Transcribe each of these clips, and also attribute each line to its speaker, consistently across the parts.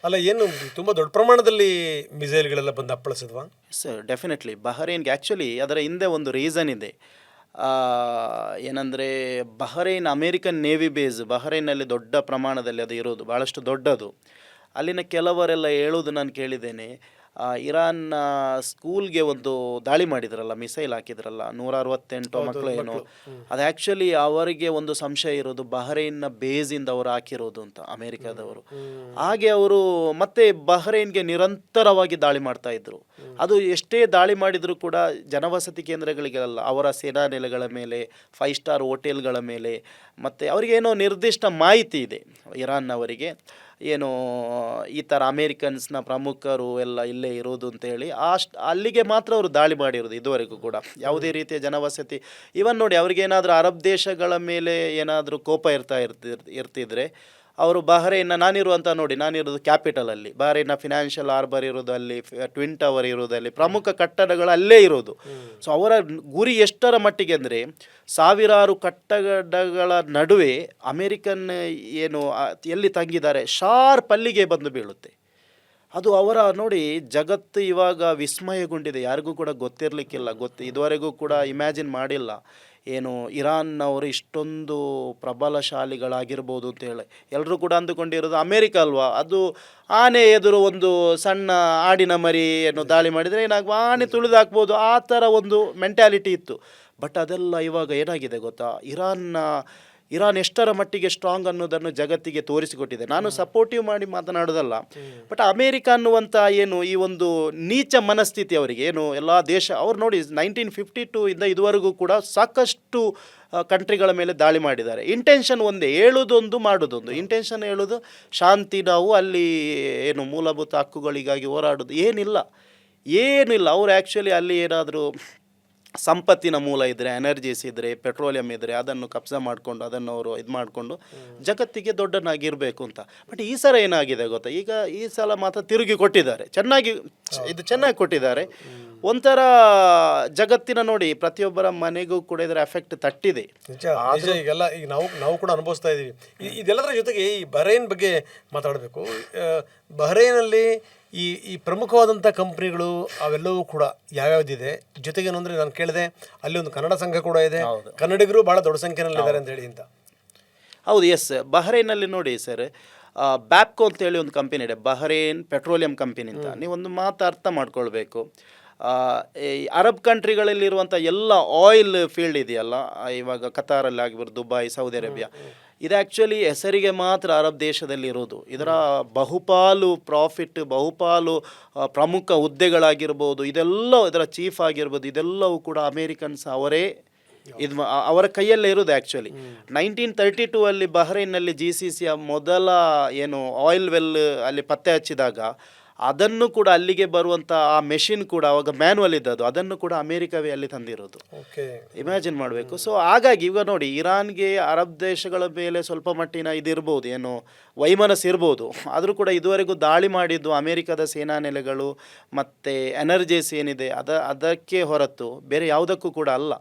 Speaker 1: ಅಲ್ಲ, ಏನು ತುಂಬ ದೊಡ್ಡ ಪ್ರಮಾಣದಲ್ಲಿ ಮಿಸೈಲ್ಗಳೆಲ್ಲ ಬಂದು ಅಪ್ಪಳಿಸಿದ್ವಾ?
Speaker 2: ಸರ್ ಡೆಫಿನೆಟ್ಲಿ ಬಹರೇನ್ಗೆ ಆ್ಯಕ್ಚುಲಿ ಅದರ ಹಿಂದೆ ಒಂದು ರೀಸನ್ ಇದೆ. ಏನಂದರೆ ಬಹರೇನ್ ಅಮೇರಿಕನ್ ನೇವಿ ಬೇಸ್ ಬಹರೇನಲ್ಲಿ ದೊಡ್ಡ ಪ್ರಮಾಣದಲ್ಲಿ ಅದು ಇರೋದು, ಭಾಳಷ್ಟು ದೊಡ್ಡದು. ಅಲ್ಲಿನ ಕೆಲವರೆಲ್ಲ ಹೇಳೋದು ನಾನು ಕೇಳಿದ್ದೇನೆ, ಇರಾನ್ನ ಸ್ಕೂಲ್ಗೆ ಒಂದು ದಾಳಿ ಮಾಡಿದ್ರಲ್ಲ, ಮಿಸೈಲ್ ಹಾಕಿದ್ರಲ್ಲ, 168 ಮಕ್ಕಳು ಏನೋ, ಅದು ಆ್ಯಕ್ಚುಲಿ ಅವರಿಗೆ ಒಂದು ಸಂಶಯ ಇರೋದು ಬಹರೇನ್ನ ಬೇಸಿಂದ ಅವರು ಹಾಕಿರೋದು ಅಂತ, ಅಮೇರಿಕಾದವರು. ಹಾಗೆ ಅವರು ಮತ್ತೆ ಬಹರೇನ್ಗೆ ನಿರಂತರವಾಗಿ ದಾಳಿ ಮಾಡ್ತಾ ಇದ್ರು. ಅದು ಎಷ್ಟೇ ದಾಳಿ ಮಾಡಿದರೂ ಕೂಡ ಜನವಸತಿ ಕೇಂದ್ರಗಳಿಗೆಲ್ಲ, ಅವರ ಸೇನಾ ನೆಲೆಗಳ ಮೇಲೆ, 5 ಸ್ಟಾರ್ ಹೋಟೆಲ್ಗಳ ಮೇಲೆ, ಮತ್ತು ಅವರಿಗೇನೋ ನಿರ್ದಿಷ್ಟ ಮಾಹಿತಿ ಇದೆ ಇರಾನ್ನವರಿಗೆ, ಏನು ಈ ಥರ ಅಮೇರಿಕನ್ಸ್ನ ಪ್ರಮುಖರು ಎಲ್ಲ ಇಲ್ಲೇ ಇರೋದು ಅಂತೇಳಿ ಅಲ್ಲಿಗೆ ಮಾತ್ರ ಅವರು ದಾಳಿ ಮಾಡಿರೋದು ಇದುವರೆಗೂ ಕೂಡ. ಯಾವುದೇ ರೀತಿಯ ಜನವಸತಿ, ಇವನ್ ನೋಡಿ ಅವ್ರಿಗೇನಾದರೂ ಅರಬ್ ದೇಶಗಳ ಮೇಲೆ ಏನಾದರೂ ಕೋಪ ಇರ್ತಿದ್ರೆ ಅವರು ಬಹರೇನ್ನ, ನಾನಿರೋದು ಕ್ಯಾಪಿಟಲಲ್ಲಿ, ಬಹರೇನ್ನ ಫಿನಾನ್ಷಿಯಲ್ ಹಾರ್ಬರ್ ಇರೋದು ಅಲ್ಲಿ, ಟ್ವಿನ್ ಟವರ್ ಇರೋದಲ್ಲಿ, ಪ್ರಮುಖ ಕಟ್ಟಡಗಳು ಅಲ್ಲೇ ಇರೋದು. ಸೊ ಅವರ ಗುರಿ ಎಷ್ಟರ ಮಟ್ಟಿಗೆ ಅಂದರೆ, ಸಾವಿರಾರು ಕಟ್ಟಡಗಳ ನಡುವೆ ಅಮೇರಿಕನ್ ಏನು ಎಲ್ಲಿ ತಂಗಿದ್ದಾರೆ ಶಾರ್ಪ್ ಅಲ್ಲಿಗೆ ಬಂದು ಬೀಳುತ್ತೆ. ಅದು ಅವರ ನೋಡಿ, ಜಗತ್ತು ಇವಾಗ ವಿಸ್ಮಯಗೊಂಡಿದೆ, ಯಾರಿಗೂ ಕೂಡ ಗೊತ್ತಿರಲಿಕ್ಕಿಲ್ಲ, ಇದುವರೆಗೂ ಕೂಡ ಇಮ್ಯಾಜಿನ್ ಮಾಡಿಲ್ಲ ಏನು ಇರಾನ್ನವರು ಇಷ್ಟೊಂದು ಪ್ರಬಲಶಾಲಿಗಳಾಗಿರ್ಬೋದು ಅಂತ ಹೇಳಿ. ಎಲ್ಲರೂ ಕೂಡ ಅಂದುಕೊಂಡಿರೋದು ಅಮೇರಿಕ ಅಲ್ವಾ, ಅದು ಆನೆ ಎದುರು ಒಂದು ಸಣ್ಣ ಆಡಿನ ಮರಿ ಏನು ದಾಳಿ ಮಾಡಿದರೆ ಏನಾಗ ಆನೆ ತುಳಿದಾಕ್ಬೋದು, ಆ ಥರ ಒಂದು ಮೆಂಟ್ಯಾಲಿಟಿ ಇತ್ತು. ಬಟ್ ಅದೆಲ್ಲ ಇವಾಗ ಏನಾಗಿದೆ ಗೊತ್ತಾ, ಇರಾನ್ ಎಷ್ಟರ ಮಟ್ಟಿಗೆ ಸ್ಟ್ರಾಂಗ್ ಅನ್ನೋದನ್ನು ಜಗತ್ತಿಗೆ ತೋರಿಸಿಕೊಟ್ಟಿದೆ. ನಾನು ಸಪೋರ್ಟಿವ್ ಮಾಡಿ ಮಾತನಾಡೋದಲ್ಲ, ಬಟ್ ಅಮೇರಿಕ ಅನ್ನುವಂಥ ಏನು ಈ ಒಂದು ನೀಚ ಮನಸ್ಥಿತಿ ಅವರಿಗೆ, ಏನು ಎಲ್ಲ ದೇಶ ಅವ್ರು ನೋಡಿ 1952 ಇಂದ ಇದುವರೆಗೂ ಕೂಡ ಸಾಕಷ್ಟು ಕಂಟ್ರಿಗಳ ಮೇಲೆ ದಾಳಿ ಮಾಡಿದ್ದಾರೆ. ಇಂಟೆನ್ಷನ್ ಒಂದೇ, ಹೇಳೋದೊಂದು ಮಾಡೋದೊಂದು. ಇಂಟೆನ್ಷನ್ ಹೇಳೋದು ಶಾಂತಿ, ನಾವು ಅಲ್ಲಿ ಏನು ಮೂಲಭೂತ ಹಕ್ಕುಗಳಿಗಾಗಿ ಹೋರಾಡೋದು, ಏನಿಲ್ಲ. ಅವ್ರು ಆ್ಯಕ್ಚುಲಿ ಅಲ್ಲಿ ಏನಾದರೂ ಸಂಪತ್ತಿನ ಮೂಲ ಇದ್ದರೆ, ಎನರ್ಜೀಸ್ ಇದ್ದರೆ, ಪೆಟ್ರೋಲಿಯಂ ಇದ್ದರೆ ಅದನ್ನು ಕಬ್ಜಾ ಮಾಡಿಕೊಂಡು ಅದನ್ನು ಅವರು ಇದು ಮಾಡಿಕೊಂಡು ಜಗತ್ತಿಗೆ ದೊಡ್ಡನಾಗಿರಬೇಕು ಅಂತ. ಬಟ್ ಈ ಸಲ ಏನಾಗಿದೆ ಗೊತ್ತಾ, ಈಗ ಈ ಸಲ ಮಾತ್ರ ತಿರುಗಿ ಕೊಟ್ಟಿದ್ದಾರೆ, ಚೆನ್ನಾಗಿ ಕೊಟ್ಟಿದ್ದಾರೆ. ಒಂಥರ ಜಗತ್ತಿನ ನೋಡಿ ಪ್ರತಿಯೊಬ್ಬರ ಮನೆಗೂ ಕೂಡ ಇದರ ಎಫೆಕ್ಟ್ ತಟ್ಟಿದೆ.
Speaker 1: ಈಗೆಲ್ಲ ಈಗ ನಾವು ಕೂಡ ಅನುಭವಿಸ್ತಾ ಇದ್ದೀವಿ. ಇದೆಲ್ಲದರ ಜೊತೆಗೆ ಈ ಬಹರೇನ್ ಬಗ್ಗೆ ಮಾತಾಡಬೇಕು. ಬಹರೇನಲ್ಲಿ ಈ ಪ್ರಮುಖವಾದಂಥ ಕಂಪ್ನಿಗಳು ಅವೆಲ್ಲವೂ ಕೂಡ ಯಾವ್ಯಾವುದಿದೆ, ಜೊತೆಗೇನು ಅಂದರೆ ನಾನು ಕೇಳಿದೆ ಅಲ್ಲಿ ಒಂದು ಕನ್ನಡ ಸಂಘ ಕೂಡ ಇದೆ, ಕನ್ನಡಿಗರು ಭಾಳ ದೊಡ್ಡ ಸಂಖ್ಯೆಯಲ್ಲಿದ್ದಾರೆ ಅಂತ ಹೇಳಿ ಅಂತ.
Speaker 2: ಹೌದು, ಎಸ್. ಬಹರೇನಲ್ಲಿ ನೋಡಿ ಸರ್, ಬ್ಯಾಪ್ಕೋ ಅಂತೇಳಿ ಒಂದು ಕಂಪನಿ ಇದೆ, ಬಹರೇನ್ ಪೆಟ್ರೋಲಿಯಂ ಕಂಪನಿ ಅಂತ. ನೀವೊಂದು ಮಾತು ಅರ್ಥ ಮಾಡ್ಕೊಳ್ಬೇಕು, ಈ ಅರಬ್ ಕಂಟ್ರಿಗಳಲ್ಲಿರುವಂಥ ಎಲ್ಲ ಆಯಿಲ್ ಫೀಲ್ಡ್ ಇದೆಯಲ್ಲ, ಇವಾಗ ಕತಾರಲ್ಲಿ ಆಗಿರ್ಬೋದು, ದುಬೈ, ಸೌದಿ ಅರೇಬಿಯಾ, ಇದು ಆ್ಯಕ್ಚುಲಿ ಹೆಸರಿಗೆ ಮಾತ್ರ ಅರಬ್ ದೇಶದಲ್ಲಿ ಇರೋದು. ಇದರ ಬಹುಪಾಲು ಪ್ರಾಫಿಟ್, ಬಹುಪಾಲು ಪ್ರಮುಖ ಹುದ್ದೆಗಳಾಗಿರ್ಬೋದು, ಇದರ ಚೀಫ್ ಆಗಿರ್ಬೋದು, ಇದೆಲ್ಲವೂ ಕೂಡ ಅಮೇರಿಕನ್ಸ್ ಅವರೇ ಅವರ ಕೈಯಲ್ಲೇ ಇರೋದು. ಆ್ಯಕ್ಚುಲಿ 1932 ಅಲ್ಲಿ ಬಹ್ರೈನ್ನಲ್ಲಿ GCCಯ ಮೊದಲ ಏನು ಆಯಿಲ್ ವೆಲ್ ಅಲ್ಲಿ ಪತ್ತೆ ಹಚ್ಚಿದಾಗ ಅದನ್ನು ಕೂಡ ಅಲ್ಲಿಗೆ ಬರುವಂಥ ಆ ಮೆಷಿನ್ ಕೂಡ ಅವಾಗ ಮ್ಯಾನ್ಯಲ್ ಇದ್ದದ್ದು, ಅದನ್ನು ಕೂಡ ಅಮೇರಿಕವೇ ಅಲ್ಲಿ ತಂದಿರೋದು. ಇಮ್ಯಾಜಿನ್ ಮಾಡಬೇಕು. ಸೊ ಹಾಗಾಗಿ ಇವಾಗ ನೋಡಿ, ಇರಾನ್ಗೆ ಅರಬ್ ದೇಶಗಳ ಮೇಲೆ ಸ್ವಲ್ಪ ಮಟ್ಟಿನ ಇದಿರ್ಬೋದು, ಏನು ವೈಮನಸ್ ಇರ್ಬೋದು, ಆದರೂ ಕೂಡ ಇದುವರೆಗೂ ದಾಳಿ ಮಾಡಿದ್ದು ಅಮೇರಿಕದ ಸೇನಾ ನೆಲೆಗಳು ಮತ್ತು ಎನರ್ಜೀಸ್ ಏನಿದೆ ಅದಕ್ಕೆ ಹೊರತು ಬೇರೆ ಯಾವುದಕ್ಕೂ ಕೂಡ ಅಲ್ಲ.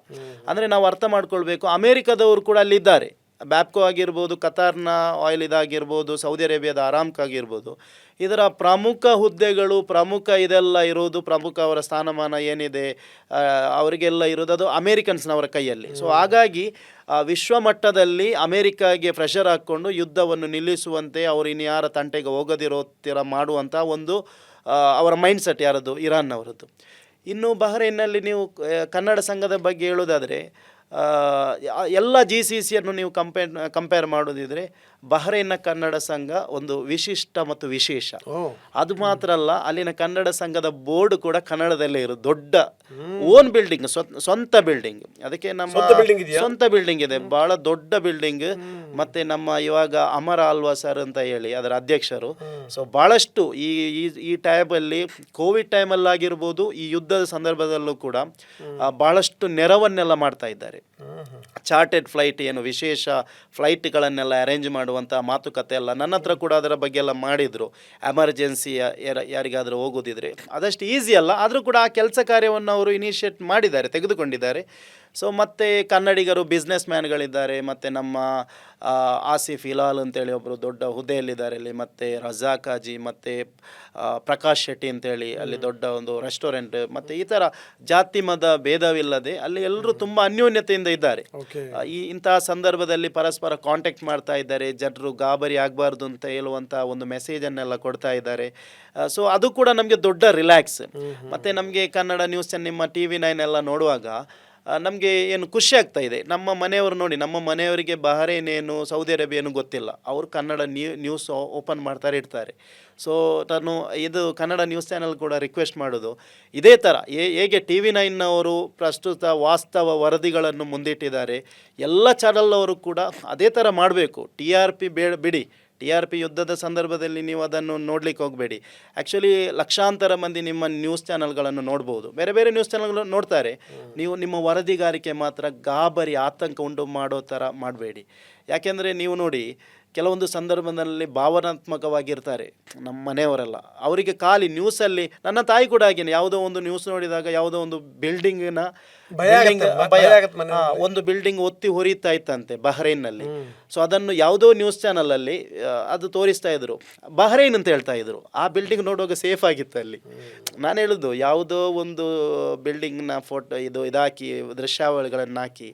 Speaker 2: ಅಂದರೆ ನಾವು ಅರ್ಥ ಮಾಡ್ಕೊಳ್ಬೇಕು, ಅಮೇರಿಕದವರು ಕೂಡ ಅಲ್ಲಿದ್ದಾರೆ. ಬ್ಯಾಪ್ಕೋ ಆಗಿರ್ಬೋದು, ಕತಾರ್ನ ಆಯಿಲ್ ಇದಾಗಿರ್ಬೋದು, ಸೌದಿ ಅರೇಬಿಯಾದ ಆರಾಮ್ಕ್ ಆಗಿರ್ಬೋದು, ಇದರ ಪ್ರಮುಖ ಹುದ್ದೆಗಳು, ಪ್ರಮುಖ ಇದೆಲ್ಲ ಇರೋದು, ಪ್ರಮುಖ ಅವರ ಸ್ಥಾನಮಾನ ಏನಿದೆ ಅವರಿಗೆಲ್ಲ ಇರೋದು ಅದು ಅಮೇರಿಕನ್ಸ್ನವರ ಕೈಯಲ್ಲಿ. ಸೊ ಹಾಗಾಗಿ ವಿಶ್ವ ಮಟ್ಟದಲ್ಲಿ ಅಮೇರಿಕಾಗೆ ಪ್ರೆಷರ್ ಹಾಕ್ಕೊಂಡು ಯುದ್ಧವನ್ನು ನಿಲ್ಲಿಸುವಂತೆ, ಅವರು ಇನ್ಯಾರ ತಂಟೆಗೆ ಹೋಗದಿರೋ ಥರ ಮಾಡುವಂಥ ಒಂದು ಅವರ ಮೈಂಡ್ಸೆಟ್ ಯಾರದು, ಇರಾನ್ನವರದ್ದು. ಇನ್ನು ಬಹ್ರೈನ್ನಲ್ಲಿ ನೀವು ಕನ್ನಡ ಸಂಘದ ಬಗ್ಗೆ ಹೇಳೋದಾದರೆ, ಎಲ್ಲ GCCಯನ್ನು ನೀವು ಕಂಪೇರ್ ಮಾಡೋದಿದ್ರೆ ಬಹ್ರೈನ್ನ ಕನ್ನಡ ಸಂಘ ಒಂದು ವಿಶಿಷ್ಟ ಮತ್ತು ವಿಶೇಷ. ಅದು ಮಾತ್ರ ಅಲ್ಲ, ಅಲ್ಲಿನ ಕನ್ನಡ ಸಂಘದ ಬೋರ್ಡ್ ಕೂಡ ಕನ್ನಡದಲ್ಲೇ ಇರೋದು. ದೊಡ್ಡ ಓನ್ ಬಿಲ್ಡಿಂಗ್, ಸ್ವಂತ ಬಿಲ್ಡಿಂಗ್, ಅದಕ್ಕೆ ನಮ್ಮ ಸ್ವಂತ ಬಿಲ್ಡಿಂಗ್ ಇದೆ, ಭಾಳ ದೊಡ್ಡ ಬಿಲ್ಡಿಂಗ್. ಮತ್ತು ನಮ್ಮ ಇವಾಗ ಅಮರ ಆಲ್ವಾ ಸರ್ ಅಂತ ಹೇಳಿ ಅದರ ಅಧ್ಯಕ್ಷರು, ಸೊ ಭಾಳಷ್ಟು ಈ ಟೈಮಲ್ಲಿ, ಕೋವಿಡ್ ಟೈಮಲ್ಲಾಗಿರ್ಬೋದು, ಈ ಯುದ್ಧದ ಸಂದರ್ಭದಲ್ಲೂ ಕೂಡ ಭಾಳಷ್ಟು ನೆರವನ್ನೆಲ್ಲ ಮಾಡ್ತಾ ಇದ್ದಾರೆ. ಚಾರ್ಟೆಡ್ ಫ್ಲೈಟ್, ಏನು ವಿಶೇಷ ಫ್ಲೈಟ್ಗಳನ್ನೆಲ್ಲ ಅರೇಂಜ್ ಮಾಡುವಂಥ ಮಾತುಕತೆ ಎಲ್ಲ ನನ್ನ ಹತ್ರ ಕೂಡ ಅದರ ಬಗ್ಗೆ ಎಲ್ಲ ಮಾಡಿದರು. ಎಮರ್ಜೆನ್ಸಿ ಯಾರಿಗಾದರೂ ಹೋಗೋದಿದ್ರೆ ಅದಷ್ಟು ಈಸಿ ಅಲ್ಲ, ಆದರೂ ಕೂಡ ಆ ಕೆಲಸ ಕಾರ್ಯವನ್ನು ಅವರು ಇನಿಷಿಯೇಟ್ ಮಾಡಿದ್ದಾರೆ, ತೆಗೆದುಕೊಂಡಿದ್ದಾರೆ. ಸೊ ಮತ್ತು ಕನ್ನಡಿಗರು ಬಿಸ್ನೆಸ್ ಮ್ಯಾನ್ಗಳಿದ್ದಾರೆ, ಮತ್ತು ನಮ್ಮ ಆಸಿಫ್ ಇಲಾಲ್ ಅಂತೇಳಿ ಒಬ್ಬರು ದೊಡ್ಡ ಹುದ್ದೆಯಲ್ಲಿದ್ದಾರೆ ಇಲ್ಲಿ, ಮತ್ತು ರಜಾಕ್ ಹಾಜಿ, ಮತ್ತು ಪ್ರಕಾಶ್ ಶೆಟ್ಟಿ ಅಂತೇಳಿ ಅಲ್ಲಿ ದೊಡ್ಡ ಒಂದು ರೆಸ್ಟೋರೆಂಟ್, ಮತ್ತು ಈ ಥರ ಜಾತಿ ಮತ ಭೇದವಿಲ್ಲದೆ ಅಲ್ಲಿ ಎಲ್ಲರೂ ತುಂಬ ಅನ್ಯೋನ್ಯತೆಯಿಂದ ಇದ್ದಾರೆ. ಇಂತಹ ಸಂದರ್ಭದಲ್ಲಿ ಪರಸ್ಪರ ಕಾಂಟ್ಯಾಕ್ಟ್ ಮಾಡ್ತಾ ಇದ್ದಾರೆ, ಜನರು ಗಾಬರಿ ಆಗಬಾರ್ದು ಅಂತ ಹೇಳುವಂಥ ಒಂದು ಮೆಸೇಜನ್ನೆಲ್ಲ ಕೊಡ್ತಾ ಇದ್ದಾರೆ. ಸೊ ಅದು ಕೂಡ ನಮಗೆ ದೊಡ್ಡ ರಿಲ್ಯಾಕ್ಸ್. ಮತ್ತು ನಮಗೆ ಕನ್ನಡ ನ್ಯೂಸ್ ನಿಮ್ಮ TV9 ಎಲ್ಲ ನೋಡುವಾಗ ನಮಗೆ ಏನು ಖುಷಿ ಆಗ್ತಾ ಇದೆ. ನಮ್ಮ ಮನೆಯವರು ನೋಡಿ, ನಮ್ಮ ಮನೆಯವರಿಗೆ ಬಹರೇನ್ ಏನು ಸೌದಿ ಅರೇಬಿಯಾ ಏನು ಗೊತ್ತಿಲ್ಲ, ಅವರು ಕನ್ನಡ ನ್ಯೂಸ್ ಓಪನ್ ಮಾಡ್ತಾರೆ ಇರ್ತಾರೆ. ಸೊ ನಾನು ಇದು ಕನ್ನಡ ನ್ಯೂಸ್ ಚಾನಲ್ ಕೂಡ ರಿಕ್ವೆಸ್ಟ್ ಮಾಡೋದು ಇದೇ ಥರ, ಹೇಗೆ TV9 ಅವರು ಪ್ರಸ್ತುತ ವಾಸ್ತವ ವರದಿಗಳನ್ನು ಮುಂದಿಟ್ಟಿದ್ದಾರೆ, ಎಲ್ಲ ಚಾನಲ್ನವರು ಕೂಡ ಅದೇ ಥರ ಮಾಡಬೇಕು. TRP ಬಿಡಿ, TRP ಯುದ್ಧದ ಸಂದರ್ಭದಲ್ಲಿ ನೀವು ಅದನ್ನು ನೋಡ್ಲಿಕ್ಕೆ ಹೋಗಬೇಡಿ. ಆ್ಯಕ್ಚುಲಿ ಲಕ್ಷಾಂತರ ಮಂದಿ ನಿಮ್ಮ ನ್ಯೂಸ್ ಚಾನಲ್ಗಳನ್ನು ನೋಡ್ಬೋದು, ಬೇರೆ ಬೇರೆ ನ್ಯೂಸ್ ಚಾನಲ್ಗಳು ನೋಡ್ತಾರೆ. ನೀವು ನಿಮ್ಮ ವರದಿಗಾರಿಕೆ ಮಾತ್ರ ಗಾಬರಿ ಆತಂಕ ಉಂಟು ಮಾಡೋ ಥರ ಮಾಡಬೇಡಿ. ಯಾಕೆಂದರೆ ನೀವು ನೋಡಿ, ಕೆಲವೊಂದು ಸಂದರ್ಭದಲ್ಲಿ ಭಾವನಾತ್ಮಕವಾಗಿರ್ತಾರೆ ನಮ್ಮ ಮನೆಯವರೆಲ್ಲ, ಅವರಿಗೆ ಖಾಲಿ ನ್ಯೂಸಲ್ಲಿ, ನನ್ನ ತಾಯಿ ಕೂಡ ಹಾಗೇನೆ, ಯಾವುದೋ ಒಂದು ನ್ಯೂಸ್ ನೋಡಿದಾಗ ಯಾವುದೋ ಒಂದು ಬಿಲ್ಡಿಂಗಿನ ಒಂದು ಬಿಲ್ಡಿಂಗ್ ಒತ್ತಿ ಹೊರಿತಾ ಇತ್ತಂತೆ ಬಹ್ರೈನ್ನಲ್ಲಿ. ಸೊ ಅದನ್ನು ಯಾವುದೋ ನ್ಯೂಸ್ ಚಾನಲಲ್ಲಿ ಅದು ತೋರಿಸ್ತಾ ಇದ್ರು, ಬಹ್ರೈನ್ ಅಂತ ಹೇಳ್ತಾ ಇದ್ರು. ಆ ಬಿಲ್ಡಿಂಗ್ ನೋಡುವಾಗ ಸೇಫ್ ಆಗಿತ್ತು ಅಲ್ಲಿ. ನಾನು ಹೇಳುದು, ಯಾವುದೋ ಒಂದು ಬಿಲ್ಡಿಂಗ್ನ ಫೋಟೋ ಇದಾಕಿ ದೃಶ್ಯಾವಳಿಗಳನ್ನು ಹಾಕಿ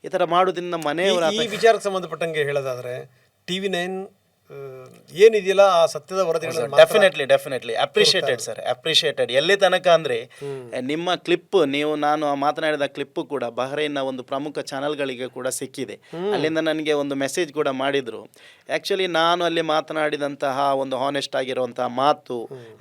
Speaker 2: ಈ ಥರ ಮಾಡೋದ್ರಿಂದ ಮನೆಯವರ
Speaker 1: ಈ ವಿಚಾರಕ್ಕೆ ಸಂಬಂಧಪಟ್ಟಂಗೆ ಹೇಳೋದಾದ್ರೆ TV9 ಏನಿದೆಯಲ್ಲ ಆ ಸತ್ಯದ ವರದಿಗಳನ್ನು
Speaker 2: ಡೆಫಿನೆಟ್ಲಿ ಅಪ್ರಿಷಿಯೇಟೆಡ್ ಸರ್, ಅಪ್ರಿಷಿಯೇಟೆಡ್. ಎಲ್ಲಿ ತನಕ ಅಂದರೆ ನಿಮ್ಮ ಕ್ಲಿಪ್, ನಾನು ಮಾತನಾಡಿದ ಕ್ಲಿಪ್ಪು ಕೂಡ ಬಹ್ರೈನ್ನ ಒಂದು ಪ್ರಮುಖ ಚಾನಲ್ಗಳಿಗೆ ಕೂಡ ಸಿಕ್ಕಿದೆ. ಅಲ್ಲಿಂದ ನನಗೆ ಒಂದು ಮೆಸೇಜ್ ಕೂಡ ಮಾಡಿದರು. ಆ್ಯಕ್ಚುಲಿ ನಾನು ಅಲ್ಲಿ ಮಾತನಾಡಿದಂತಹ ಒಂದು ಹಾನೆಸ್ಟ್ ಆಗಿರುವಂತಹ ಮಾತು,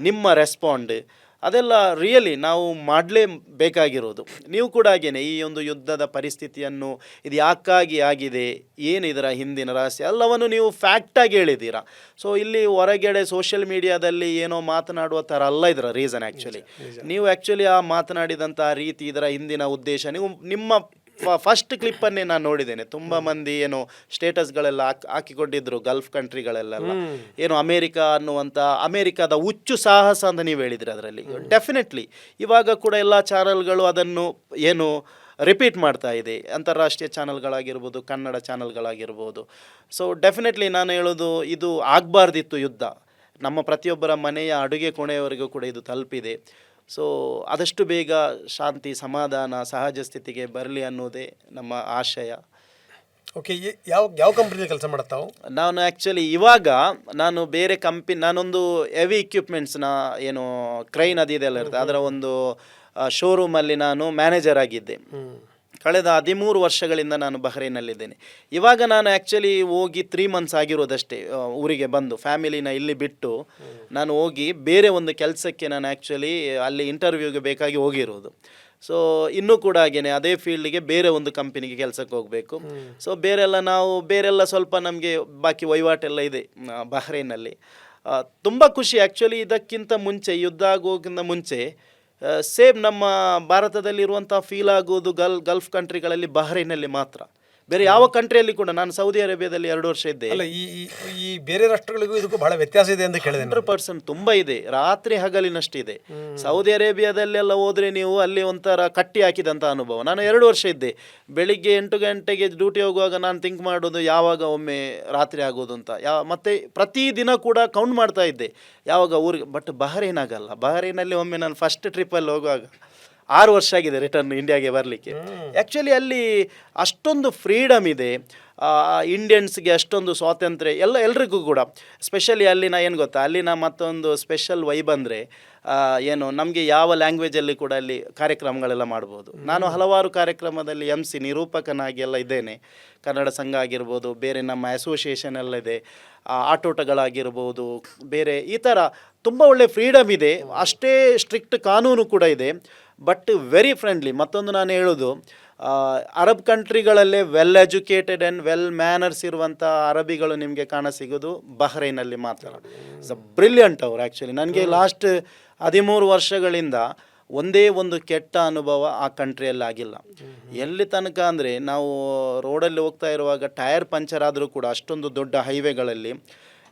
Speaker 2: ನಿಮ್ಮ ರೆಸ್ಪಾಂಡ್, ಅದೆಲ್ಲ ರಿಯಲಿ ನಾವು ಮಾಡಲೇಬೇಕಾಗಿರೋದು. ನೀವು ಕೂಡ ಹಾಗೇನೆ ಈ ಒಂದು ಯುದ್ಧದ ಪರಿಸ್ಥಿತಿಯನ್ನು ಇದು ಯಾಕಾಗಿ ಆಗಿದೆ, ಏನು ಇದರ ಹಿಂದಿನ ರಹಸ್ಯ ಎಲ್ಲವನ್ನು ನೀವು ಫ್ಯಾಕ್ಟಾಗಿ ಹೇಳಿದ್ದೀರಾ. ಸೊ ಇಲ್ಲಿ ಹೊರಗಡೆ ಸೋಷಿಯಲ್ ಮೀಡಿಯಾದಲ್ಲಿ ಏನೋ ಮಾತನಾಡುವ ಥರ ಅಲ್ಲ ಇದರ ರೀಸನ್. ಆ್ಯಕ್ಚುಲಿ ನೀವು ಆ ಮಾತನಾಡಿದಂಥ ರೀತಿ, ಇದರ ಹಿಂದಿನ ಉದ್ದೇಶ, ನೀವು ನಿಮ್ಮ ಫಸ್ಟ್ ಕ್ಲಿಪ್ಪನ್ನೇ ನಾನು ನೋಡಿದ್ದೇನೆ. ತುಂಬ ಮಂದಿ ಏನು ಸ್ಟೇಟಸ್ಗಳೆಲ್ಲ ಹಾಕಿಕೊಂಡಿದ್ರು, ಗಲ್ಫ್ ಕಂಟ್ರಿಗಳೆಲ್ಲ ಏನು ಅಮೇರಿಕಾದ ಹುಚ್ಚು ಸಾಹಸ ಅಂತ ನೀವು ಹೇಳಿದ್ರಿ ಅದರಲ್ಲಿ. ಡೆಫಿನೆಟ್ಲಿ ಇವಾಗ ಕೂಡ ಎಲ್ಲ ಚಾನಲ್ಗಳು ಅದನ್ನು ಏನು ರಿಪೀಟ್ ಮಾಡ್ತಾ ಇದೆ, ಅಂತಾರಾಷ್ಟ್ರೀಯ ಚಾನಲ್ಗಳಾಗಿರ್ಬೋದು, ಕನ್ನಡ ಚಾನಲ್ಗಳಾಗಿರ್ಬೋದು. ಸೊ ಡೆಫಿನೆಟ್ಲಿ ನಾನು ಹೇಳೋದು, ಇದು ಆಗಬಾರ್ದಿತ್ತು ಯುದ್ಧ. ನಮ್ಮ ಪ್ರತಿಯೊಬ್ಬರ ಮನೆಯ ಅಡುಗೆ ಕೋಣೆಯವರೆಗೂ ಕೂಡ ಇದು ತಲುಪಿದೆ. ಸೊ ಆದಷ್ಟು ಬೇಗ ಶಾಂತಿ, ಸಮಾಧಾನ, ಸಹಜ ಸ್ಥಿತಿಗೆ ಬರಲಿ ಅನ್ನೋದೇ ನಮ್ಮ ಆಶಯ.
Speaker 1: ಓಕೆ, ಯಾವ ಕಂಪ್ನಿಯಲ್ಲಿ ಕೆಲಸ ಮಾಡ್ತಾವೆ?
Speaker 2: ನಾನು ಆ್ಯಕ್ಚುಲಿ ಇವಾಗ ಬೇರೆ ನಾನೊಂದು ಹೆವಿ ಇಕ್ವಿಪ್ಮೆಂಟ್ಸ್ನ ಏನು ಕ್ರೈನ್ ಅದೆಲ್ಲ ಇರುತ್ತೆ, ಅದರ ಒಂದು ಶೋರೂಮಲ್ಲಿ ನಾನು ಮ್ಯಾನೇಜರ್ ಆಗಿದ್ದೆ. ಕಳೆದ 13 ವರ್ಷಗಳಿಂದ ನಾನು ಬಹ್ರೈನಲ್ಲಿದ್ದೇನೆ. ಇವಾಗ ನಾನು ಆ್ಯಕ್ಚುಲಿ ಹೋಗಿ 3 months ಆಗಿರೋದಷ್ಟೇ ಊರಿಗೆ ಬಂದು, ಫ್ಯಾಮಿಲಿನ ಇಲ್ಲಿ ಬಿಟ್ಟು ನಾನು ಹೋಗಿ ಬೇರೆ ಒಂದು ಕೆಲಸಕ್ಕೆ ನಾನು ಆ್ಯಕ್ಚುಲಿ ಅಲ್ಲಿ ಇಂಟರ್ವ್ಯೂಗೆ ಬೇಕಾಗಿ ಹೋಗಿರೋದು. ಸೊ ಇನ್ನೂ ಕೂಡ ಹಾಗೇನೆ ಅದೇ ಫೀಲ್ಡಿಗೆ ಬೇರೆ ಒಂದು ಕಂಪನಿಗೆ ಕೆಲಸಕ್ಕೆ ಹೋಗಬೇಕು. ಸೊ ಬೇರೆಲ್ಲ ಸ್ವಲ್ಪ ನಮಗೆ ಬಾಕಿ ವಹಿವಾಟೆಲ್ಲ ಇದೆ ಬಹ್ರೈನಲ್ಲಿ. ತುಂಬ ಖುಷಿ. ಆ್ಯಕ್ಚುಲಿ ಇದಕ್ಕಿಂತ ಮುಂಚೆ, ಯುದ್ಧ ಆಗೋಕ್ಕಿಂತ ಮುಂಚೆ ಸೇಮ್ ನಮ್ಮ ಭಾರತದಲ್ಲಿರುವಂಥ ಫೀಲ್ ಆಗೋದು ಗಲ್ಫ್ ಕಂಟ್ರಿಗಳಲ್ಲಿ ಬಹ್ರೈನಲ್ಲಿ ಮಾತ್ರ. ಬೇರೆ ಯಾವ ಕಂಟ್ರಿಯಲ್ಲಿ ಕೂಡ, ನಾನು ಸೌದಿ ಅರೇಬಿಯಾದಲ್ಲಿ 2 ವರ್ಷ ಇದ್ದೆ.
Speaker 1: ಅಲ್ಲ, ಈ ಬೇರೆ ರಾಷ್ಟ್ರಗಳಿಗೂ ಇದಕ್ಕೂ ಬಹಳ ವ್ಯತ್ಯಾಸ ಇದೆ ಅಂತ ಕೇಳಿದೆ.
Speaker 2: 100% ತುಂಬ ಇದೆ, ರಾತ್ರಿ ಹಗಲಿನಷ್ಟಿದೆ. ಸೌದಿ ಅರೇಬಿಯಾದಲ್ಲೆಲ್ಲ ಹೋದರೆ ನೀವು ಅಲ್ಲಿ ಒಂಥರ ಕಟ್ಟಿ ಹಾಕಿದಂಥ ಅನುಭವ. ನಾನು 2 ವರ್ಷ ಇದ್ದೆ. ಬೆಳಿಗ್ಗೆ 8 ಗಂಟೆಗೆ ಡ್ಯೂಟಿ ಹೋಗುವಾಗ ನಾನು ಥಿಂಕ್ ಮಾಡೋದು ಯಾವಾಗ ಒಮ್ಮೆ ರಾತ್ರಿ ಆಗೋದು ಅಂತ. ಮತ್ತೆ ಪ್ರತಿದಿನ ಕೂಡ ಕೌಂಟ್ ಮಾಡ್ತಾ ಇದ್ದೆ ಯಾವಾಗ ಊರಿಗೆ. ಬಟ್ ಬಹ್ರೈನ್ ಆಗಲ್ಲ. ಬಹ್ರೈನಲ್ಲಿ ಒಮ್ಮೆ ನಾನು ಫಸ್ಟ್ ಟ್ರಿಪ್ಪಲ್ಲಿ ಹೋಗುವಾಗ 6 ವರ್ಷ ಆಗಿದೆ ರಿಟರ್ನ್ ಇಂಡಿಯಾಗೆ ಬರಲಿಕ್ಕೆ. ಆ್ಯಕ್ಚುಲಿ ಅಲ್ಲಿ ಅಷ್ಟೊಂದು ಫ್ರೀಡಮ್ ಇದೆ, ಇಂಡಿಯನ್ಸ್ಗೆ ಅಷ್ಟೊಂದು ಸ್ವಾತಂತ್ರ್ಯ ಎಲ್ರಿಗೂ ಕೂಡ. ಸ್ಪೆಷಲಿ ಅಲ್ಲಿನ ಏನು ಗೊತ್ತಾ, ಅಲ್ಲಿನ ಮತ್ತೊಂದು ಸ್ಪೆಷಲ್ ವೈಬ್ ಅಂದರೆ ಏನು, ನಮಗೆ ಯಾವ ಲ್ಯಾಂಗ್ವೇಜಲ್ಲಿ ಕೂಡ ಅಲ್ಲಿ ಕಾರ್ಯಕ್ರಮಗಳೆಲ್ಲ ಮಾಡ್ಬೋದು. ನಾನು ಹಲವಾರು ಕಾರ್ಯಕ್ರಮದಲ್ಲಿ MC ನಿರೂಪಕನಾಗಿ ಎಲ್ಲ ಇದ್ದೇನೆ. ಕನ್ನಡ ಸಂಘ ಆಗಿರ್ಬೋದು, ಬೇರೆ ನಮ್ಮ ಅಸೋಸಿಯೇಷನ್ ಎಲ್ಲ ಇದೆ, ಆಟೋಟಗಳಾಗಿರ್ಬೋದು, ಬೇರೆ ಈ ಥರ ತುಂಬ ಒಳ್ಳೆ ಫ್ರೀಡಮ್ ಇದೆ. ಅಷ್ಟೇ ಸ್ಟ್ರಿಕ್ಟ್ ಕಾನೂನು ಕೂಡ ಇದೆ, ಬಟ್ ವೆರಿ ಫ್ರೆಂಡ್ಲಿ. ಮತ್ತೊಂದು ನಾನು ಹೇಳೋದು, ಅರಬ್ ಕಂಟ್ರಿಗಳಲ್ಲೇ well educated and well manners ಇರುವಂಥ ಅರಬಿಗಳು ನಿಮಗೆ ಕಾಣಸಿಗೋದು ಬಹ್ರೈನಲ್ಲಿ ಮಾತ್ರ. ಇಟ್ಸ್ ಬ್ರಿಲಿಯಂಟ್ ಅವರು. ಆ್ಯಕ್ಚುಲಿ ನನಗೆ ಲಾಸ್ಟ್ 13 ವರ್ಷಗಳಿಂದ ಒಂದೇ ಒಂದು ಕೆಟ್ಟ ಅನುಭವ ಆ ಕಂಟ್ರಿಯಲ್ಲಿ ಆಗಿಲ್ಲ. ಎಲ್ಲಿ ತನಕ ಅಂದರೆ, ನಾವು ರೋಡಲ್ಲಿ ಹೋಗ್ತಾ ಇರುವಾಗ ಟೈರ್ ಪಂಚರ್ ಆದರೂ ಕೂಡ ಅಷ್ಟೊಂದು ದೊಡ್ಡ ಹೈವೇಗಳಲ್ಲಿ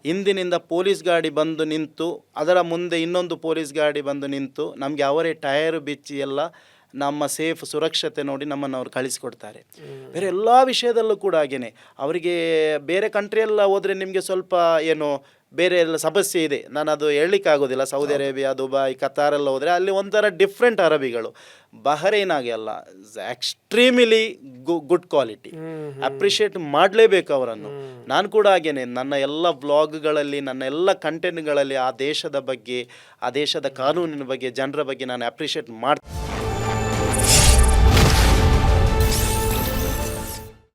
Speaker 2: ಹಿಂದಿನಿಂದ ಪೊಲೀಸ್ ಗಾಡಿ ಬಂದು ನಿಂತು, ಅದರ ಮುಂದೆ ಇನ್ನೊಂದು ಪೊಲೀಸ್ ಗಾಡಿ ಬಂದು ನಿಂತು ನಮಗೆ ಅವರೇ ಟೈರ್ ಬಿಚ್ಚಿ ಎಲ್ಲ ನಮ್ಮ ಸೇಫ್ ಸುರಕ್ಷತೆ ನೋಡಿ ನಮ್ಮನ್ನು ಅವ್ರು ಕಳಿಸಿಕೊಡ್ತಾರೆ. ಬೇರೆ ಎಲ್ಲ ವಿಷಯದಲ್ಲೂ ಕೂಡ ಹಾಗೇನೆ. ಅವರಿಗೆ ಬೇರೆ ಕಂಟ್ರಿಯೆಲ್ಲ ಹೋದರೆ ನಿಮಗೆ ಸ್ವಲ್ಪ ಏನು ಬೇರೆ ಎಲ್ಲ ಸಮಸ್ಯೆ ಇದೆ, ನಾನು ಅದು ಹೇಳಲಿಕ್ಕಾಗೋದಿಲ್ಲ. ಸೌದಿ ಅರೇಬಿಯಾ, ದುಬೈ, ಕತಾರೆಲ್ಲ ಹೋದರೆ ಅಲ್ಲಿ ಒಂಥರ ಡಿಫ್ರೆಂಟ್ ಅರಬಿಗಳು. ಬಹರೈನ್ ಹಾಗೆ ಅಲ್ಲ, ಎಕ್ಸ್ಟ್ರೀಮಿಲಿ ಗುಡ್ ಕ್ವಾಲಿಟಿ. ಅಪ್ರಿಷಿಯೇಟ್ ಮಾಡಲೇಬೇಕು ಅವರನ್ನು. ನಾನು ಕೂಡ ಹಾಗೇನೆ ನನ್ನ ಎಲ್ಲ ವ್ಲಾಗ್ಗಳಲ್ಲಿ, ನನ್ನ ಎಲ್ಲ ಕಂಟೆಂಟ್ಗಳಲ್ಲಿ ಆ ದೇಶದ ಬಗ್ಗೆ, ಆ ದೇಶದ ಕಾನೂನಿನ ಬಗ್ಗೆ, ಜನರ ಬಗ್ಗೆ ನಾನು ಅಪ್ರಿಷಿಯೇಟ್ ಮಾಡ್ತೀನಿ.